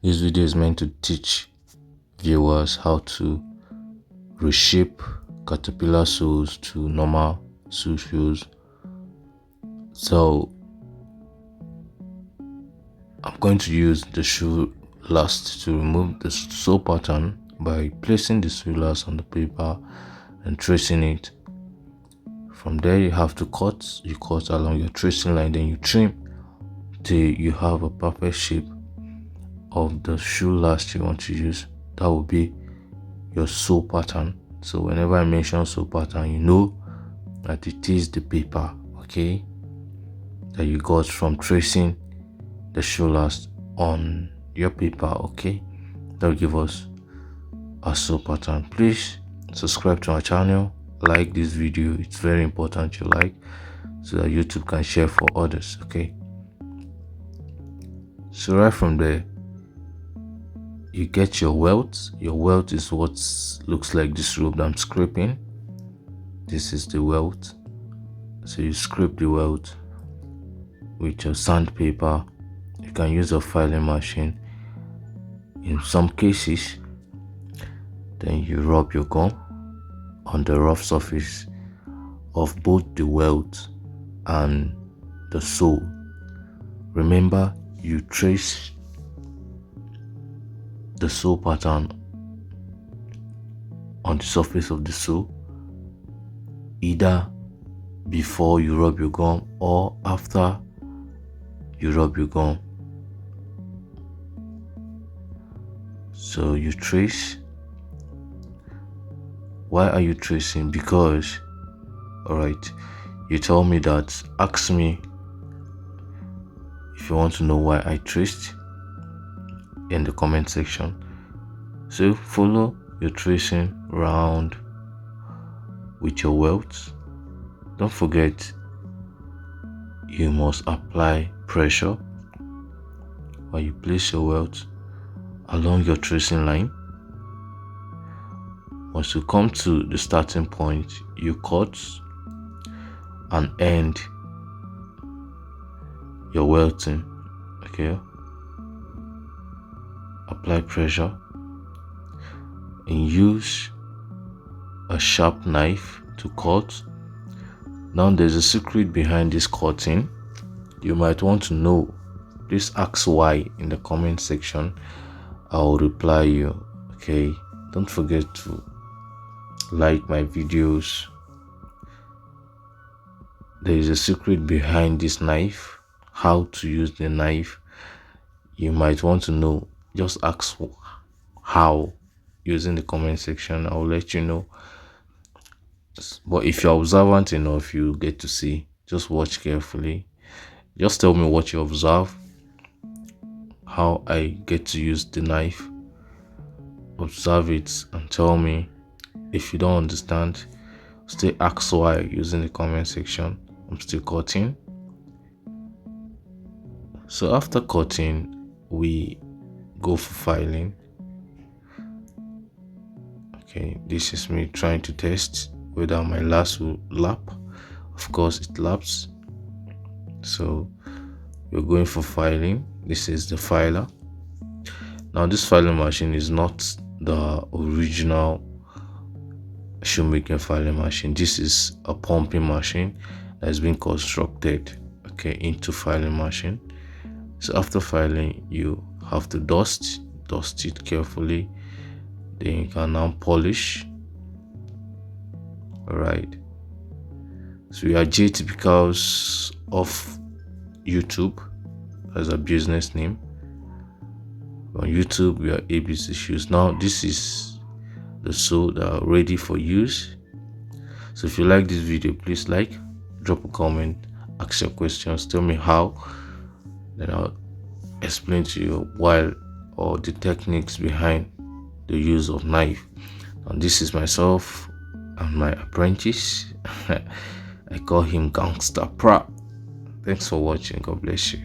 This video is meant to teach viewers how to reshape caterpillar soles to normal shoes. So I'm going to use the Shoelast to remove the sole pattern by placing the Shoelast on the paper and tracing it. From there you have to cut. You cut along your tracing line, then you trim till you have a perfect shape of the Shoelast you want to use. That will be your sole pattern. So whenever I mention sole pattern, you know that it is the paper, okay, that you got from tracing the Shoelast on your paper, okay. That will give us a sole pattern. Please subscribe to our channel, like this video. It's very important you like, so that YouTube can share for others, okay. So right from there, you get your welt. Your welt is what looks like this rope that I'm scraping. This is the welt. So you scrape the welt with your sandpaper. You can use a filing machine in some cases. Then you rub your gum on the rough surface of both the welt and the sole. Remember, you trace the sole pattern on the surface of the sole either before you rub your gum or after you rub your gum. So you trace. Why are you tracing? Because, alright, you told me that, ask me if you want to know why I traced in the comment section. So follow your tracing round with your welt. Don't forget, you must apply pressure while you place your welt along your tracing line. Once you come to the starting point, you cut and end your welting, okay. Apply pressure and use a sharp knife to cut. Now there's a secret behind this cutting. You might want to know. Please ask why in the comment section. I'll reply you, okay. Don't forget to like my videos. There is a secret behind this knife, how to use the knife. You might want to know. Just ask how using the comment section. I'll let you know. But if you're observant enough, you get to see. Just watch carefully. Just tell me what you observe, how I get to use the knife. Observe it and tell me. If you don't understand, still ask why using the comment section. I'm still cutting. So after cutting, we go for filing. Okay, this is me trying to test whether my last will lap. Of course it laps. So we're going for filing. This is the filer. Now this filing machine is not the original shoemaking filing machine. This is a pumping machine that has been constructed, okay, into filing machine. So after filing, you have to dust it carefully. Then you can now polish. All right. So we are JT because of YouTube as a business name. On YouTube, we are ABC Shoes. Now this is the sole that are ready for use. So if you like this video, please like, drop a comment, ask your questions, tell me how, then I'll explain to you why or the techniques behind the use of knife. And this is myself and my apprentice. I call him Gangster Pra. Thanks for watching. God bless you.